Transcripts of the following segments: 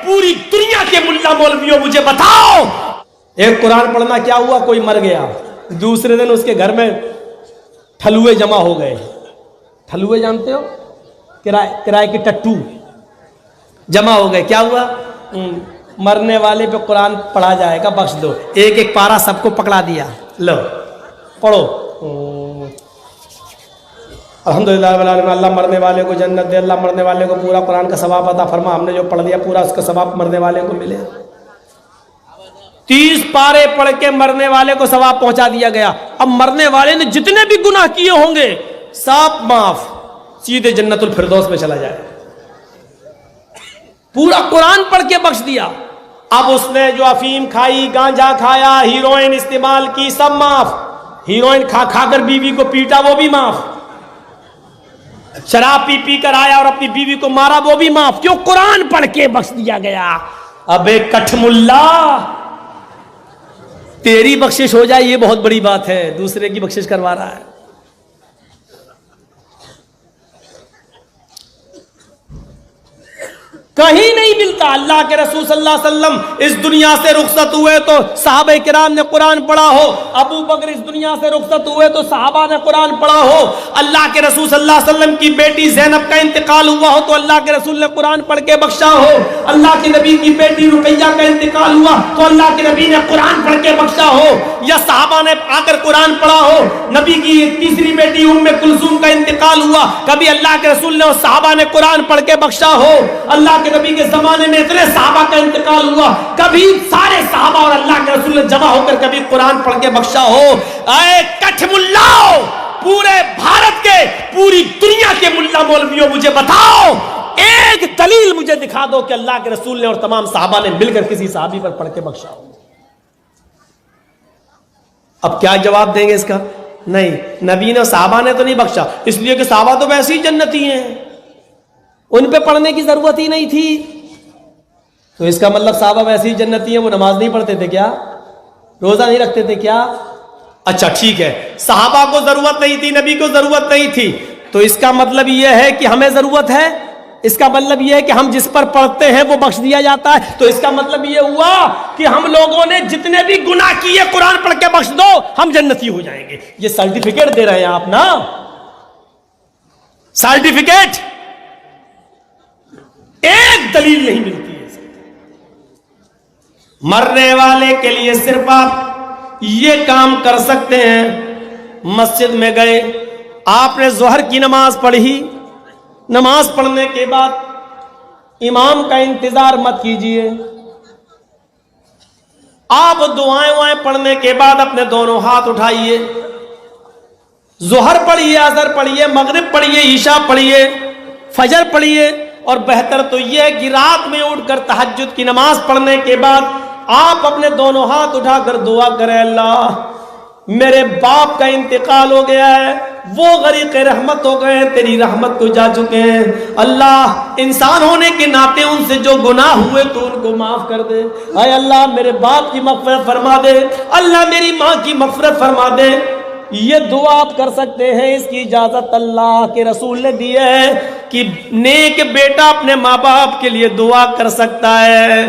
پوری دنیا کے ملا مولویوں مجھے بتاؤ، ایک قرآن پڑھنا کیا ہوا، کوئی مر گیا، دوسرے دن اس کے گھر میں ٹھلوے جمع ہو گئے. ٹھلوے جانتے ہو، کرائے کے ٹٹو جمع ہو گئے. کیا ہوا، مرنے والے پہ قرآن پڑھا جائے گا، بخش دو. ایک ایک پارا سب کو پکڑا دیا، لو پڑھو. الحمدللہ اللہ مرنے والے کو جنت دے، اللہ مرنے والے کو پورا قرآن کا ثواب عطا فرما. ہم نے جو پڑھ دیا پورا اس کا ثواب مرنے والے کو ملے. 30 پارے پڑھ کے مرنے والے کو ثواب پہنچا دیا گیا. اب مرنے والے نے جتنے بھی گناہ کیے ہوں گے سب معاف، سیدھے جنت الفردوس میں چلا جائے. پورا قرآن پڑھ کے بخش دیا. اب اس نے جو افیم کھائی، گانجا کھایا، ہیروئن استعمال کی، سب معاف. ہیروئن کھا کھا کر بیوی کو پیٹا، وہ بھی معاف. شراب پی پی کر آیا اور اپنی بیوی کو مارا، وہ بھی معاف. کیوں؟ قرآن پڑھ کے بخش دیا گیا. اب ایک کٹھ ملا، تیری بخشش ہو جائے یہ بہت بڑی بات ہے، دوسرے کی بخشش کروا رہا ہے. کہیں نہیں ملتا. اللہ کے رسول صلی اللہ علیہ وسلم اس دنیا سے رخصت ہوئے تو صحابہ کرام نے قرآن پڑھا ہو. ابو بکر اس دنیا سے رخصت ہوئے تو صحابہ نے قرآن پڑھا ہو. اللہ کے رسول صلی اللہ علیہ وسلم کی بیٹی زینب کا انتقال ہوا ہو تو اللہ کے رسول نے قرآن پڑھ کے بخشا ہو. اللہ کے نبی کی بیٹی رقیہ کا انتقال ہوا تو اللہ کے نبی نے قرآن پڑھ کے بخشا ہو. یا صحابہ نے آ کر قرآن پڑھا ہو. نبی کی تیسری بیٹی ام کلثوم کا انتقال ہوا، کبھی اللہ کے رسول نے اور صحابہ نے قرآن پڑھ کے بخشا ہو. اللہ کے نبی کے زمانے میں اتنے صحابہ کا انتقال ہوا، کبھی سارے صحابہ اور اللہ کے رسول نے جمع ہو کر کبھی قرآن پڑھ کے بخشا ہو. اے کٹھ ملاؤ، پورے بھارت کے، پوری دنیا کے ملا مولویوں مجھے بتاؤ، ایک دلیل مجھے دکھا دو کہ اللہ کے رسول نے اور تمام صحابہ نے مل کر کسی صحابی پر پڑھ کے بخشا ہو. اب کیا جواب دیں گے اس کا؟ نہیں، نبی نے صحابہ نے تو نہیں بخشا، اس لیے کہ صحابہ تو ویسے ہی جنتی ہیں، ان پہ پڑھنے کی ضرورت ہی نہیں تھی. تو اس کا مطلب صحابہ ویسے ہی جنتی ہیں، وہ نماز نہیں پڑھتے تھے کیا؟ روزہ نہیں رکھتے تھے کیا؟ اچھا ٹھیک ہے، صحابہ کو ضرورت نہیں تھی، نبی کو ضرورت نہیں تھی، تو اس کا مطلب یہ ہے کہ ہمیں ضرورت ہے. اس کا مطلب یہ ہے کہ ہم جس پر پڑھتے ہیں وہ بخش دیا جاتا ہے. تو اس کا مطلب یہ ہوا کہ ہم لوگوں نے جتنے بھی گناہ کیے قرآن پڑھ کے بخش دو، ہم جنتی ہو جائیں گے. یہ سرٹیفکیٹ دے رہے ہیں آپ نا، سرٹیفکیٹ. ایک دلیل نہیں ملتی ہے. مرنے والے کے لیے صرف آپ یہ کام کر سکتے ہیں، مسجد میں گئے، آپ نے ظہر کی نماز پڑھی، نماز پڑھنے کے بعد امام کا انتظار مت کیجئے. آپ دعائیں پڑھنے کے بعد اپنے دونوں ہاتھ اٹھائیے، ظہر پڑھیے، عصر پڑھیے، مغرب پڑھیے، عشاء پڑھیے، فجر پڑھیے. اور بہتر تو یہ ہے کہ رات میں اٹھ کر تہجد کی نماز پڑھنے کے بعد آپ اپنے دونوں ہاتھ اٹھا کر دعا کریں، اللہ میرے باپ کا انتقال ہو گیا ہے، وہ غریق رحمت ہو گئے ہیں، تیری رحمت کو جا چکے ہیں. اللہ انسان ہونے کے ناطے ان سے جو گناہ ہوئے تو ان کو معاف کر دے. اے اللہ میرے باپ کی مغفرت فرما دے، اللہ میری ماں کی مغفرت فرما دے. یہ دعا آپ کر سکتے ہیں. اس کی اجازت اللہ کے رسول نے دی ہے کہ نیک بیٹا اپنے ماں باپ کے لیے دعا کر سکتا ہے،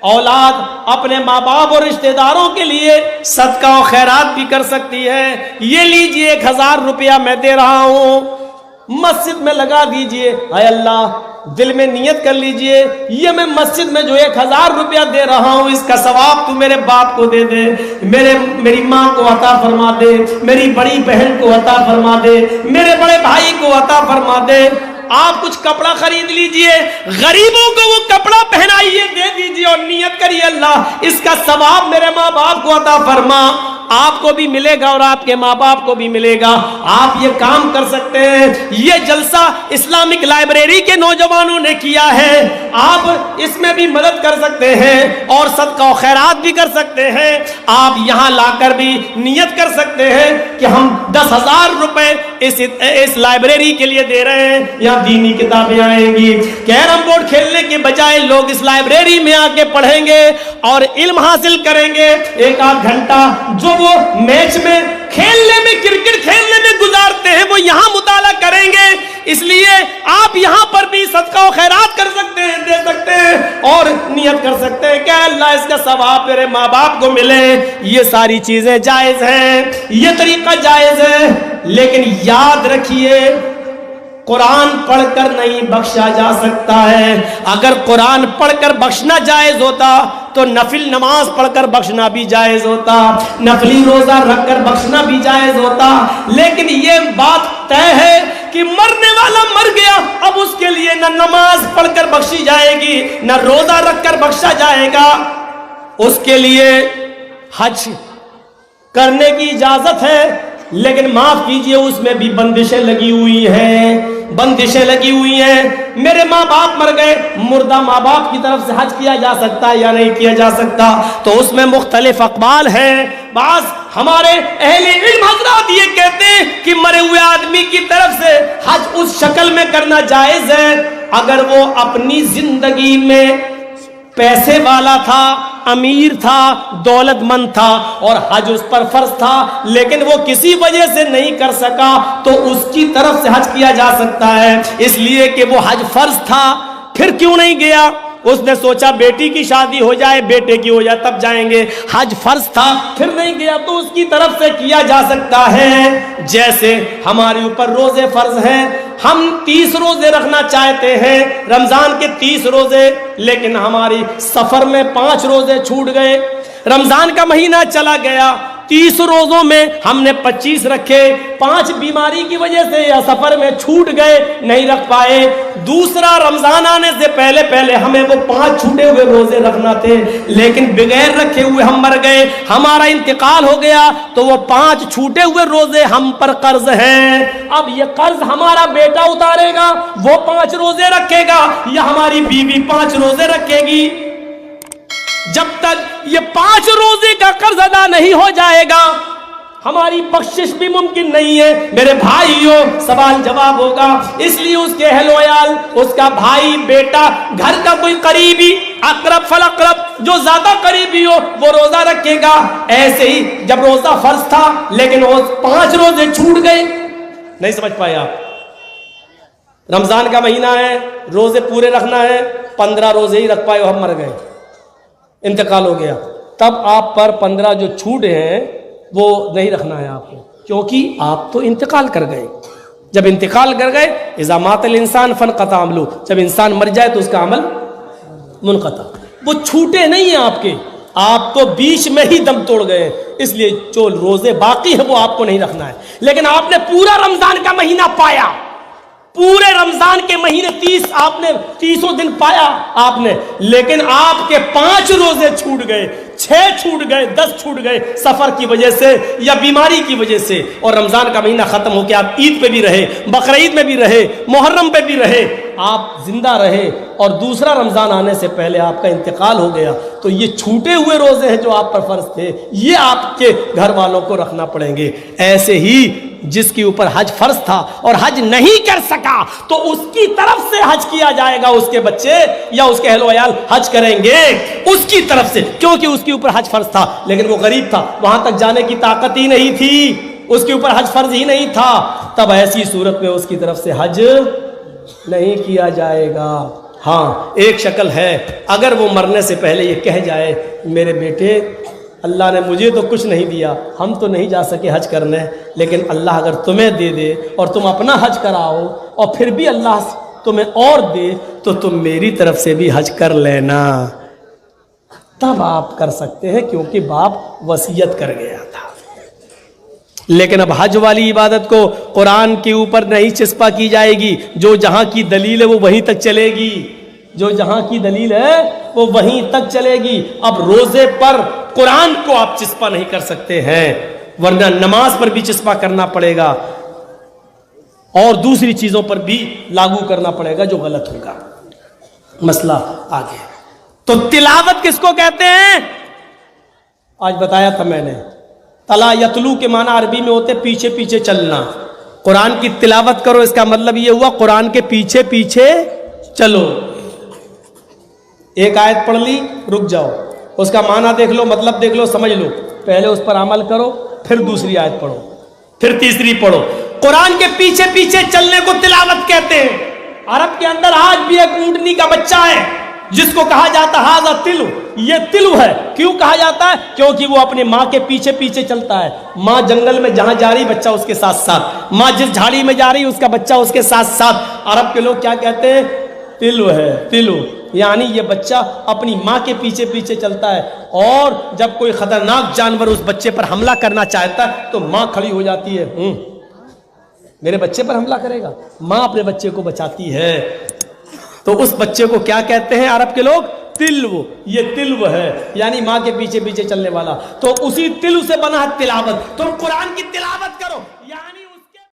اولاد اپنے ماں باپ اور رشتہ داروں کے لیے صدقہ و خیرات بھی کر سکتی ہے. یہ لیجئے 1000 روپیہ میں دے رہا ہوں، مسجد میں لگا دیجئے. اے اللہ دل میں نیت کر لیجئے، یہ میں مسجد میں جو 1000 روپیہ دے رہا ہوں اس کا ثواب تو میرے باپ کو دے دے، میری ماں کو عطا فرما دے، میری بڑی بہن کو عطا فرما دے، میرے بڑے بھائی کو عطا فرما دے. آپ کچھ کپڑا خرید لیجئے، غریبوں کو وہ کپڑا پہنائیے، دے دیجئے اور نیت کریے اللہ اس کا ثواب میرے ماں باپ کو عطا فرما. آپ کو بھی ملے گا اور آپ کے ماں باپ کو بھی ملے گا. آپ یہ کام کر سکتے ہیں. یہ جلسہ اسلامک لائبریری کے نوجوانوں نے کیا ہے، آپ اس میں بھی مدد کر سکتے ہیں اور صدقہ و خیرات بھی کر سکتے ہیں. آپ یہاں لا کر بھی نیت کر سکتے ہیں کہ ہم 10,000 روپے اس لائبریری کے لیے دے رہے ہیں، یہاں دینی کتابیں آئیں گی. کیرم بورڈ کھیلنے کے بجائے لوگ اس لائبریری میں آ کے پڑھیں گے اور علم حاصل کریں گے. 1 گھنٹہ جو وہ میچ میں کھیلنے میں، کرکٹ کھیلنے میں گزارتے ہیں وہ یہاں مطالعہ کریں گے. اس لیے آپ یہاں پر بھی صدقہ و خیرات کر سکتے ہیں, دے سکتے ہیں اور نیت کر سکتے ہیں کہ اللہ اس کا ثواب میرے ماں باپ کو ملے. یہ ساری چیزیں جائز ہیں, یہ طریقہ جائز ہے. لیکن یاد رکھیے قرآن پڑھ کر نہیں بخشا جا سکتا ہے. اگر قرآن پڑھ کر بخشنا جائز ہوتا تو نفل نماز پڑھ کر بخشنا بھی جائز ہوتا, نفلی روزہ رکھ کر بخشنا بھی جائز ہوتا. لیکن یہ بات طے ہے کہ مرنے والا مر گیا, اب اس کے لیے نہ نماز پڑھ کر بخشی جائے گی نہ روزہ رکھ کر بخشا جائے گا. اس کے لیے حج کرنے کی اجازت ہے, لیکن معاف کیجئے اس میں بھی بندشیں لگی ہوئی ہیں, بندشیں لگی ہوئی ہیں. میرے ماں باپ مر گئے, مردہ ماں باپ کی طرف سے حج کیا جا سکتا ہے یا نہیں کیا جا سکتا, تو اس میں مختلف اقوال ہیں. بعض ہمارے اہل علم حضرات یہ کہتے ہیں کہ مرے ہوئے آدمی کی طرف سے حج اس شکل میں کرنا جائز ہے اگر وہ اپنی زندگی میں پیسے والا تھا, امیر تھا, دولت مند تھا اور حج اس پر فرض تھا, لیکن وہ کسی وجہ سے نہیں کر سکا تو اس کی طرف سے حج کیا جا سکتا ہے. اس لیے کہ وہ حج فرض تھا, پھر کیوں نہیں گیا؟ اس نے سوچا بیٹی کی شادی ہو جائے, بیٹے کی ہو جائے تب جائیں گے. حج فرض تھا پھر نہیں گیا تو اس کی طرف سے کیا جا سکتا ہے. جیسے ہمارے اوپر روزے فرض ہیں, ہم 30 روزے رکھنا چاہتے ہیں, رمضان کے 30 روزے, لیکن ہماری سفر میں 5 روزے چھوٹ گئے. رمضان کا مہینہ چلا گیا, 30 روزوں میں ہم نے 25 رکھے, 5 بیماری کی وجہ سے یا سفر میں چھوٹ گئے, نہیں رکھ پائے. دوسرا رمضان آنے سے پہلے ہمیں وہ 5 چھوٹے ہوئے روزے رکھنا تھے, لیکن بغیر رکھے ہوئے ہم مر گئے, ہمارا انتقال ہو گیا, تو وہ 5 چھوٹے ہوئے روزے ہم پر قرض ہیں. اب یہ قرض ہمارا بیٹا اتارے گا, وہ 5 روزے رکھے گا, یا ہماری بیوی 5 روزے رکھے گی. جب تک یہ 5 روزے کا قرض ادا نہیں ہو جائے گا ہماری بخشش بھی ممکن نہیں ہے. میرے بھائیوں, سوال جواب ہوگا. اس لیے اس کے اہل و عیال, اس کا بھائی, بیٹا, گھر کا کوئی قریبی, اقرب فالاقرب, جو زیادہ قریبی ہو وہ روزہ رکھے گا. ایسے ہی جب روزہ فرض تھا لیکن وہ 5 روزے چھوٹ گئے, نہیں سمجھ پائے آپ. رمضان کا مہینہ ہے, روزے پورے رکھنا ہے, 15 روزے ہی رکھ پائے, ہم مر گئے, انتقال ہو گیا. تب آپ پر 15 جو چھوٹے ہیں وہ نہیں رکھنا ہے آپ کو, کیونکہ آپ تو انتقال کر گئے. جب انتقال کر گئے, اذا مات الانسان فانقطع عملہ, جب انسان مر جائے تو اس کا عمل منقطع. وہ چھوٹے نہیں ہیں آپ کے, آپ تو بیچ میں ہی دم توڑ گئے, اس لیے جو روزے باقی ہیں وہ آپ کو نہیں رکھنا ہے. لیکن آپ نے پورا رمضان کا مہینہ پایا, پورے رمضان کے مہینے 30 آپ نے 30 دن پایا آپ نے, لیکن آپ کے 5 روزے چھوٹ گئے, 6 چھوٹ گئے, 10 چھوٹ گئے سفر کی وجہ سے یا بیماری کی وجہ سے, اور رمضان کا مہینہ ختم ہو کے آپ عید پہ بھی رہے, بقرعید میں بھی رہے, محرم پہ بھی رہے, آپ زندہ رہے, اور دوسرا رمضان آنے سے پہلے آپ کا انتقال ہو گیا. تو یہ چھوٹے ہوئے روزے ہیں جو آپ پر فرض تھے, یہ آپ کے گھر والوں کو رکھنا پڑیں گے. ایسے ہی جس کے اوپر حج فرض تھا اور حج نہیں کر سکا تو اس کی طرف سے حج کیا جائے گا, اس کے بچے یا اس کے اہل و عیال حج کریں گے اس کی طرف سے, کیونکہ اس کے اوپر حج فرض تھا, لیکن وہ غریب تھا, وہاں تک جانے کی طاقت ہی نہیں تھی, اس کے اوپر حج فرض ہی نہیں تھا. تب ایسی صورت میں اس کی طرف سے حج نہیں کیا جائے گا. ہاں ایک شکل ہے, اگر وہ مرنے سے پہلے یہ کہہ جائے میرے بیٹے اللہ نے مجھے تو کچھ نہیں دیا, ہم تو نہیں جا سکے حج کرنے, لیکن اللہ اگر تمہیں دے دے اور تم اپنا حج کراؤ اور پھر بھی اللہ تمہیں اور دے تو تم میری طرف سے بھی حج کر لینا. تب آپ کر سکتے ہیں, کیونکہ باپ وصیت کر گیا تھا. لیکن اب حج والی عبادت کو قرآن کے اوپر نہیں چسپا کی جائے گی, جو جہاں کی دلیل ہے وہ وہیں تک چلے گی, جو جہاں کی دلیل ہے وہ وہیں تک چلے گی. اب روزے پر قرآن کو آپ چسپا نہیں کر سکتے ہیں, ورنہ نماز پر بھی چسپا کرنا پڑے گا اور دوسری چیزوں پر بھی لاگو کرنا پڑے گا جو غلط ہوگا. مسئلہ آگے. تو تلاوت کس کو کہتے ہیں؟ آج بتایا تھا میں نے, تلا یتلو کے معنی عربی میں ہوتے پیچھے پیچھے چلنا. قرآن کی تلاوت کرو, اس کا مطلب یہ ہوا قرآن کے پیچھے پیچھے چلو. ایک آیت پڑھ لی, رک جاؤ, اس کا معنی دیکھ لو, مطلب دیکھ لو, سمجھ لو, پہلے اس پر عمل کرو, پھر دوسری آیت پڑھو, پھر تیسری پڑھو. قرآن کے پیچھے پیچھے چلنے کو تلاوت کہتے ہیں۔ عرب کے اندر آج بھی ایک اونٹنی کا بچہ ہے جس کو کہا جاتا ہے ہاذا تلو، یہ تلو ہے۔ کیوں کہا جاتا ہے؟ کیونکہ وہ اپنے ماں کے پیچھے پیچھے چلتا ہے۔ ماں جنگل میں جہاں جا رہی بچہ اس کے ساتھ ساتھ، ماں جس جھاڑی میں جا رہی اس کا بچہ اس کے ساتھ ساتھ۔ عرب کے لوگ کیا کہتے ہیں؟ تلو ہے، تلو، یعنی یہ بچہ اپنی ماں کے پیچھے پیچھے چلتا ہے، اور جب کوئی خطرناک جانور اس بچے پر حملہ کرنا چاہتا ہے تو ماں کھڑی ہو جاتی ہے، میرے بچے پر حملہ کرے گا، ماں اپنے بچے کو بچاتی ہے۔ تو اس بچے کو کیا کہتے ہیں عرب کے لوگ؟ تلو، یہ تلو ہے، یعنی ماں کے پیچھے پیچھے چلنے والا۔ تو اسی تلو سے بنا ہے تلاوت۔ تم قرآن کی تلاوت کرو،